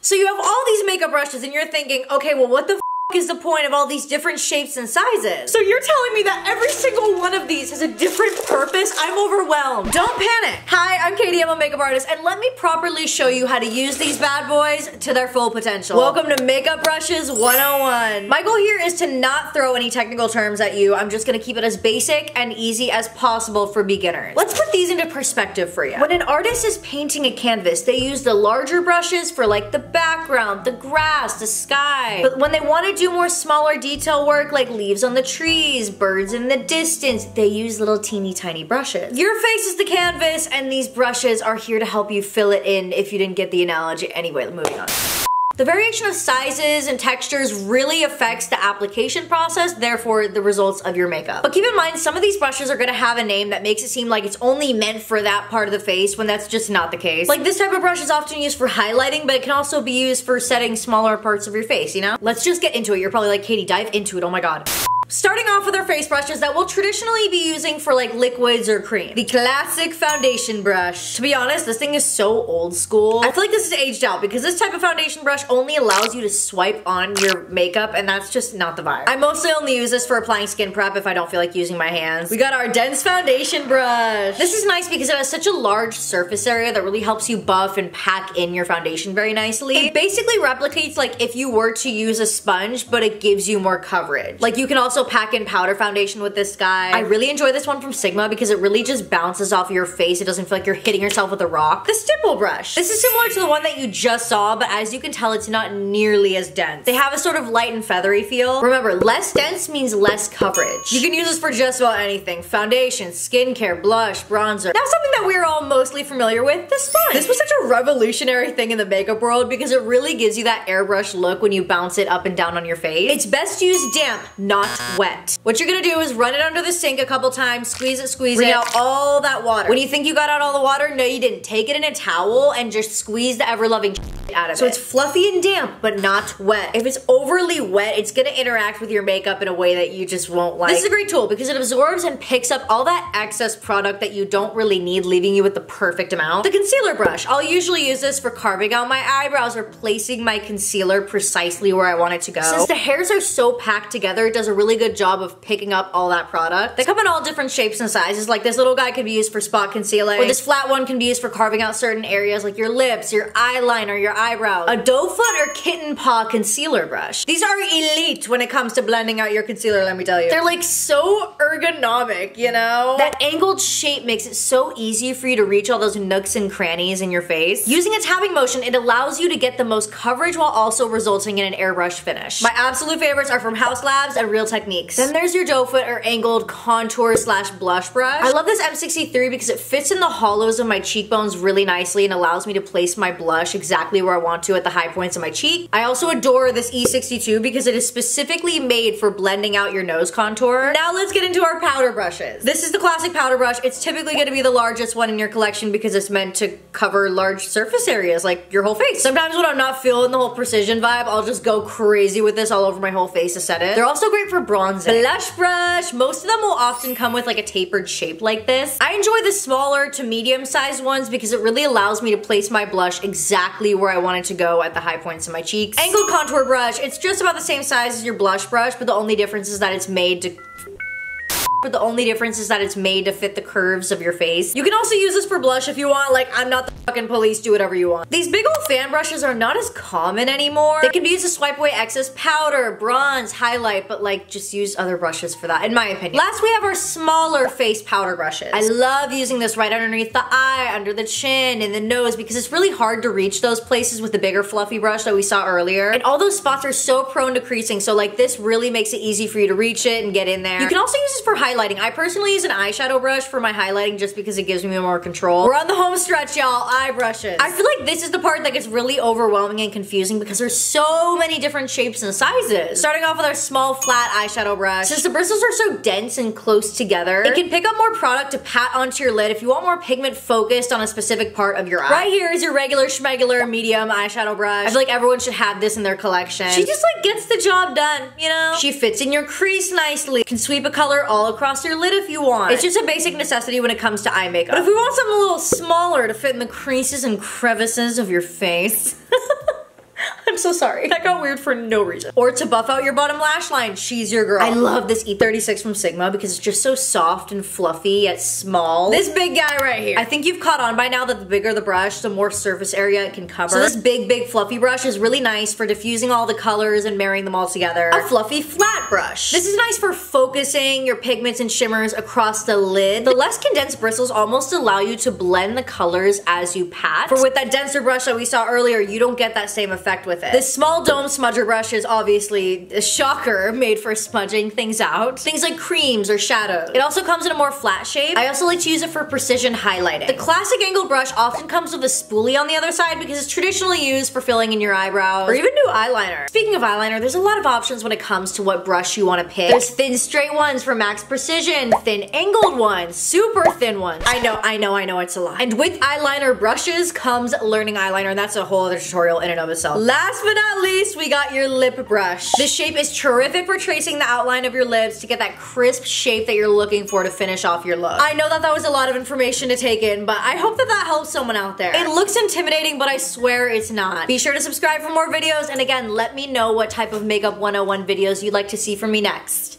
So you have all these makeup brushes and you're thinking, okay, well what the is the point of all these different shapes and sizes? So you're telling me that every single one of these has a different purpose? I'm overwhelmed. Don't panic. Hi, I'm Katie, I'm a makeup artist, and let me properly show you how to use these bad boys to their full potential. Welcome to Makeup Brushes 101. My goal here is to not throw any technical terms at you. I'm just gonna keep it as basic and easy as possible for beginners. Let's put these into perspective for you. When an artist is painting a canvas, they use the larger brushes for like the background, the grass, the sky. But when they want to do more smaller detail work like leaves on the trees, birds in the distance, they use little teeny tiny brushes. Your face is the canvas and these brushes are here to help you fill it in if you didn't get the analogy. Anyway, moving on. The variation of sizes and textures really affects the application process, therefore the results of your makeup. But keep in mind, some of these brushes are gonna have a name that makes it seem like it's only meant for that part of the face when that's just not the case. Like this type of brush is often used for highlighting, but it can also be used for setting smaller parts of your face, you know? Let's just get into it. You're probably like, Katie, dive into it, oh my god. Starting off with our face brushes that we'll traditionally be using for like liquids or cream. The classic foundation brush. To be honest, this thing is so old school. I feel like this is aged out because this type of foundation brush only allows you to swipe on your makeup and that's just not the vibe. I mostly only use this for applying skin prep if I don't feel like using my hands. We got our dense foundation brush. This is nice because it has such a large surface area that really helps you buff and pack in your foundation very nicely. It basically replicates like if you were to use a sponge, but it gives you more coverage. Like you can also pack in powder foundation with this guy. I really enjoy this one from Sigma because it really just bounces off your face. It doesn't feel like you're hitting yourself with a rock. The stipple brush. This is similar to the one that you just saw, but as you can tell, it's not nearly as dense. They have a sort of light and feathery feel. Remember, less dense means less coverage. You can use this for just about anything. Foundation, skincare, blush, bronzer. Now something that we're all mostly familiar with, the sponge. This was such a revolutionary thing in the makeup world because it really gives you that airbrush look when you bounce it up and down on your face. It's best used damp, not wet. What you're gonna do is run it under the sink a couple times, squeeze it, bring out all that water. When you think you got out all the water, no you didn't. Take it in a towel and just squeeze the ever-loving out of it. So it's fluffy and damp, but not wet. If it's overly wet, it's gonna interact with your makeup in a way that you just won't like. This is a great tool because it absorbs and picks up all that excess product that you don't really need, leaving you with the perfect amount. The concealer brush. I'll usually use this for carving out my eyebrows or placing my concealer precisely where I want it to go. Since the hairs are so packed together, it does a really good job of picking up all that product. They come in all different shapes and sizes. Like this little guy could be used for spot concealing, or this flat one can be used for carving out certain areas like your lips, your eyeliner, your eyebrows. A doe foot or kitten paw concealer brush. These are elite when it comes to blending out your concealer, let me tell you. They're like so ergonomic, you know? That angled shape makes it so easy for you to reach all those nooks and crannies in your face. Using a tapping motion, it allows you to get the most coverage while also resulting in an airbrush finish. My absolute favorites are from Haus Labs and Real Techniques. Then there's your doe foot or angled contour slash blush brush. I love this M63 because it fits in the hollows of my cheekbones really nicely and allows me to place my blush exactly where I want to at the high points of my cheek. I also adore this E62 because it is specifically made for blending out your nose contour. Now let's get into our powder brushes. This is the classic powder brush. It's typically going to be the largest one in your collection because it's meant to cover large surface areas like your whole face. Sometimes when I'm not feeling the whole precision vibe, I'll just go crazy with this all over my whole face to set it. They're also great for bronzing. Blush brush. Most of them will often come with like a tapered shape like this. I enjoy the smaller to medium sized ones because it really allows me to place my blush exactly where I want it to go at the high points of my cheeks. Angled contour brush. It's just about the same size as your blush brush, but the only difference is that it's made to fit the curves of your face. You can also use this for blush if you want. Like, I'm not the fucking police, do whatever you want. These big old fan brushes are not as common anymore. They can be used to swipe away excess powder, bronze, highlight, but like just use other brushes for that, in my opinion. Last, we have our smaller face powder brushes. I love using this right underneath the eye, under the chin, in the nose, because it's really hard to reach those places with the bigger fluffy brush that we saw earlier. And all those spots are so prone to creasing, so like this really makes it easy for you to reach it and get in there. You can also use this for highlighting. I personally use an eyeshadow brush for my highlighting just because it gives me more control. We're on the home stretch, y'all. Eye brushes. I feel like this is the part that gets really overwhelming and confusing because there's so many different shapes and sizes. Starting off with our small flat eyeshadow brush. Since the bristles are so dense and close together, it can pick up more product to pat onto your lid if you want more pigment focused on a specific part of your eye. Right here is your regular schmegular medium eyeshadow brush. I feel like everyone should have this in their collection. She just like gets the job done, you know? She fits in your crease nicely. Can sweep a color all across your lid if you want. It's just a basic necessity when it comes to eye makeup. But if we want something a little smaller to fit in the creases and crevices of your face, I'm so sorry. That got weird for no reason. Or to buff out your bottom lash line, she's your girl. I love this E36 from Sigma because it's just so soft and fluffy yet small. This big guy right here. I think you've caught on by now that the bigger the brush, the more surface area it can cover. So this big fluffy brush is really nice for diffusing all the colors and marrying them all together. A fluffy flat brush. This is nice for focusing your pigments and shimmers across the lid. The less condensed bristles almost allow you to blend the colors as you pat. For with that denser brush that we saw earlier, you don't get that same effect with it. This small dome smudger brush is obviously a shocker, made for smudging things out. Things like creams or shadows. It also comes in a more flat shape. I also like to use it for precision highlighting. The classic angled brush often comes with a spoolie on the other side because it's traditionally used for filling in your eyebrows or even do eyeliner. Speaking of eyeliner, there's a lot of options when it comes to what brush you want to pick. There's thin straight ones for max precision, thin angled ones, super thin ones. I know it's a lot. And with eyeliner brushes comes learning eyeliner, and that's a whole other tutorial in and of itself. Last but not least, we got your lip brush. This shape is terrific for tracing the outline of your lips to get that crisp shape that you're looking for to finish off your look. I know that was a lot of information to take in, but I hope that helps someone out there. It looks intimidating, but I swear it's not. Be sure to subscribe for more videos, and again, let me know what type of Makeup 101 videos you'd like to see from me next.